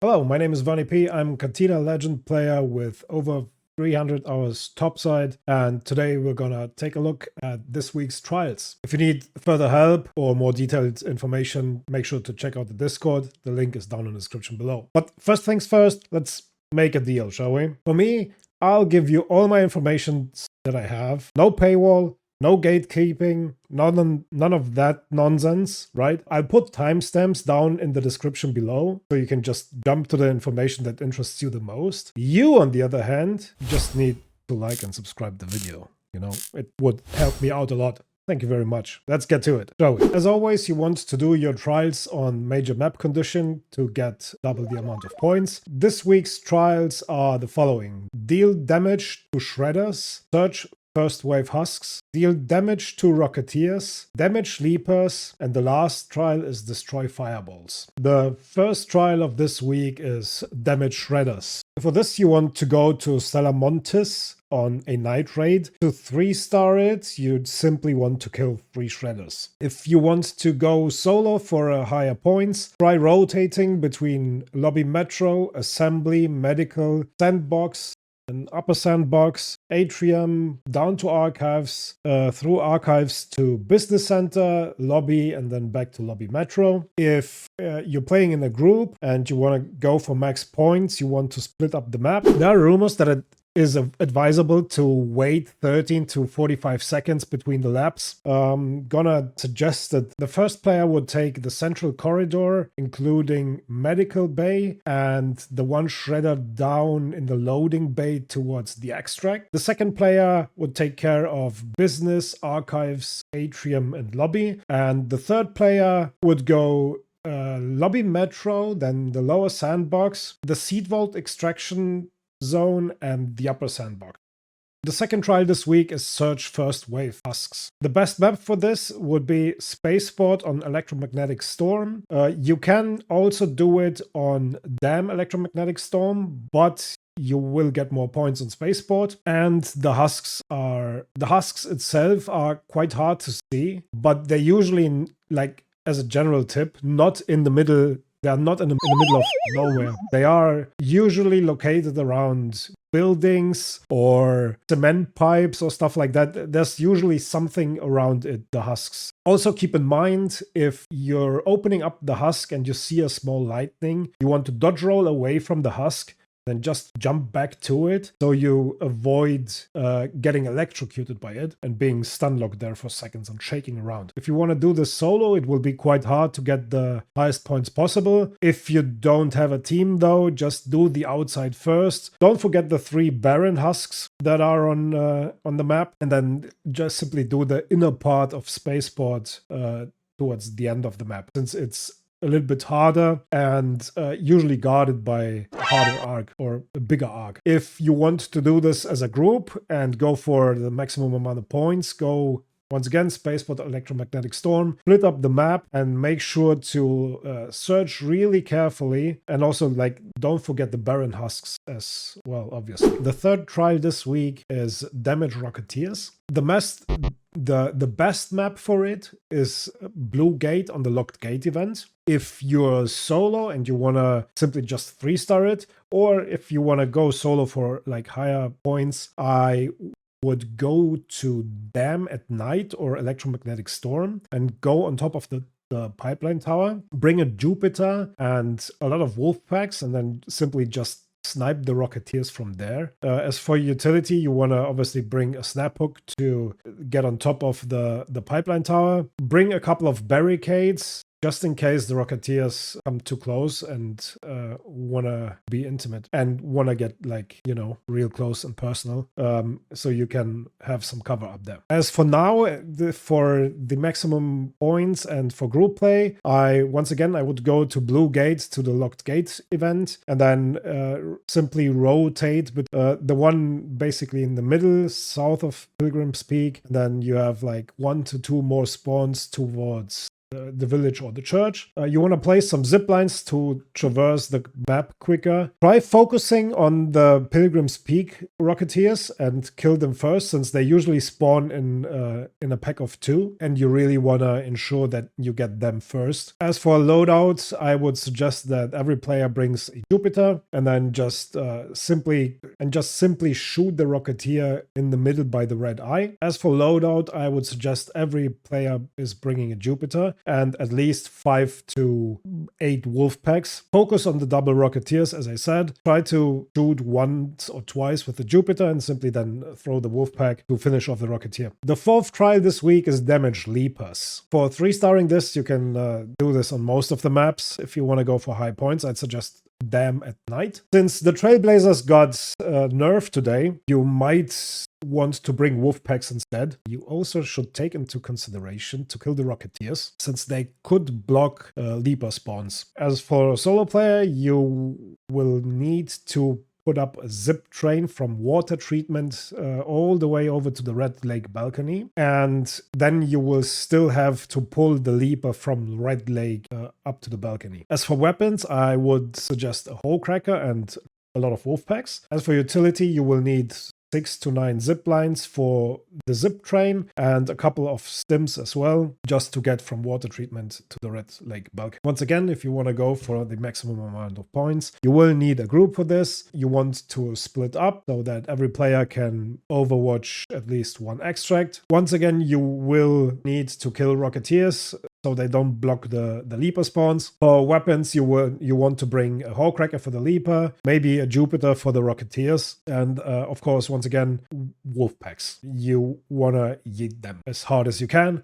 Hello, my name is Vani P. I'm Cantina Legend player with over 300 hours topside, and today we're gonna take a look at this week's trials. If you need further help or more detailed information, make sure to check out the Discord. The link is down in the description below. But first things first, let's make a deal, shall we? For me, I'll give you all my information that I have. No paywall, no gatekeeping, none of that nonsense, right? I'll put timestamps down in the description below, so you can just jump to the information that interests you the most. You, on the other hand, just need to like and subscribe the video. You know, it would help me out a lot. Thank you very much. Let's get to it, shall we? As always, you want to do your trials on major map condition to get double the amount of points. This week's trials are the following: deal damage to shredders, search first wave husks, deal damage to Rocketeers, damage leapers, and the last trial is destroy fireballs. The first trial of this week is damage shredders. For this you want to go to Salamontis on a night raid. To 3-star it, you'd simply want to kill 3 shredders. If you want to go solo for higher points, try rotating between lobby metro, assembly, medical, sandbox, an upper sandbox, atrium, down to archives, through archives to business center, lobby, and then back to lobby metro. If you're playing in a group and you want to go for max points, you want to split up the map. There are rumors that it is advisable to wait 13 to 45 seconds between the laps. Gonna suggest that the first player would take the central corridor, including medical bay, and the one shredder down in the loading bay towards the extract. The second player would take care of business, archives, atrium, and lobby. And the third player would go lobby metro, then the lower sandbox, the seed vault extraction zone, and the upper sandbox. The second trial this week is search first wave husks. The best map for this would be Spaceport on Electromagnetic Storm. You can also do it on Dam Electromagnetic Storm, but you will get more points on Spaceport. And the husks itself are quite hard to see, but they're usually, like as a general tip, not in the middle. They are not in the middle of nowhere. They are usually located around buildings or cement pipes or stuff like that. There's usually something around it, the husks. Also keep in mind, if you're opening up the husk and you see a small lightning, you want to dodge roll away from the husk, then just jump back to it so you avoid getting electrocuted by it and being stun locked there for seconds and shaking around. If you want to do this solo, it will be quite hard to get the highest points possible. If you don't have a team though, just do the outside first. Don't forget the 3 barren husks that are on the map, and then just simply do the inner part of Spaceport towards the end of the map, since it's a little bit harder and usually guarded by a harder arc or a bigger arc. If you want to do this as a group and go for the maximum amount of points, go once again Spaceport Electromagnetic Storm, split up the map, and make sure to search really carefully, and also don't forget the barren husks as well, obviously. The third trial this week is Damage Rocketeers. The best map for it is Blue Gate on the Locked Gate event. If you're solo and you want to simply just 3-star it, or if you want to go solo for higher points, I would go to Dam at night or Electromagnetic Storm and go on top of the pipeline tower, bring a Jupiter and a lot of wolf packs, and then simply just snipe the Rocketeers from there. As for utility, you want to obviously bring a snap hook to get on top of the pipeline tower. Bring a couple of barricades just in case the Rocketeers come too close and want to be intimate and want to get real close and personal, so you can have some cover up there. As for now, for the maximum points and for group play, I would go to Blue Gate to the Locked Gate event, and then simply rotate with the one basically in the middle south of Pilgrim's Peak. And then you have 1 to 2 more spawns towards the village or the church. You want to place some zip lines to traverse the map quicker. Try focusing on the Pilgrim's Peak Rocketeers and kill them first, since they usually spawn in a pack of 2, and you really want to ensure that you get them first. As for loadout, I would suggest that every player brings a Jupiter, and then just simply shoot the Rocketeer in the middle by the red eye. As for loadout, I would suggest every player is bringing a Jupiter and at least 5 to 8 wolf packs. Focus on the double Rocketeers, as I said. Try to shoot once or twice with the Jupiter and simply then throw the wolf pack to finish off the Rocketeer. The 4th trial this week is Damage Leapers. For 3-starring this, you can do this on most of the maps. If you want to go for high points, I'd suggest Dam at night. Since the Trailblazers got nerfed today, you might want to bring wolf packs instead. You also should take into consideration to kill the Rocketeers, since they could block Leaper spawns. As for a solo player, you will need to put up a zip train from water treatment all the way over to the Red Lake balcony, and then you will still have to pull the Leaper from Red Lake up to the balcony. As for weapons, I would suggest a hole cracker and a lot of wolf packs. As for utility, you will need 6 to 9 zip lines for the zip train and a couple of stims as well, just to get from water treatment to the Red Lake balcony. Once again, if you want to go for the maximum amount of points, you will need a group for this. You want to split up so that every player can overwatch at least 1 extract. Once again, you will need to kill Rocketeers so they don't block the Leaper spawns. For weapons, you want to bring a Hole Cracker for the Leaper, maybe a Jupiter for the Rocketeers, and of course, once again, wolf packs. You want to yeet them as hard as you can.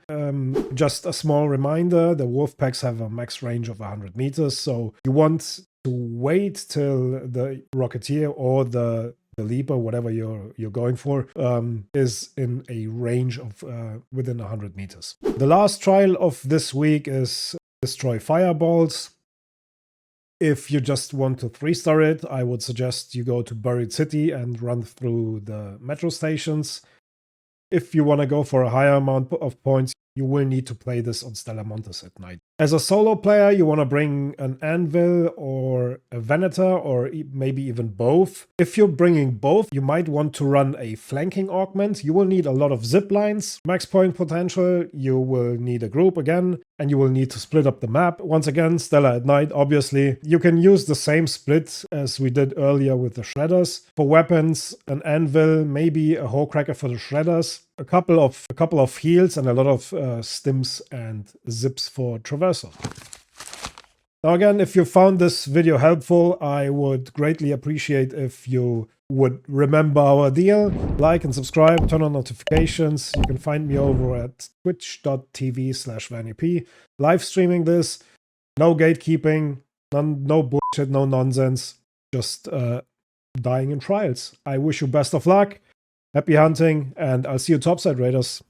Just a small reminder, the wolf packs have a max range of 100 meters, so you want to wait till the Rocketeer or the Leaper, whatever you're going for, is in a range of within 100 meters. The last trial of this week is Destroy Fireballs. If you just want to 3-star it, I would suggest you go to Buried City and run through the metro stations. If you want to go for a higher amount of points, you will need to play this on Stellar Montes at night. As a solo player, you want to bring an Anvil or a Venator, or maybe even both. If you're bringing both, you might want to run a flanking augment. You will need a lot of zip lines, max point potential, you will need a group again, and you will need to split up the map. Once again, Stellar at night, obviously. You can use the same split as we did earlier with the Shredders. For weapons, an Anvil, maybe a Hole Cracker for the Shredders, a couple of heals, and a lot of stims and zips for traversal. Now again, if you found this video helpful, I would greatly appreciate if you would remember our deal. Like and subscribe, turn on notifications. You can find me over at twitch.tv/VannyP. Live streaming this, no gatekeeping, no bullshit, no nonsense, just dying in trials. I wish you best of luck, happy hunting, and I'll see you topside, Raiders.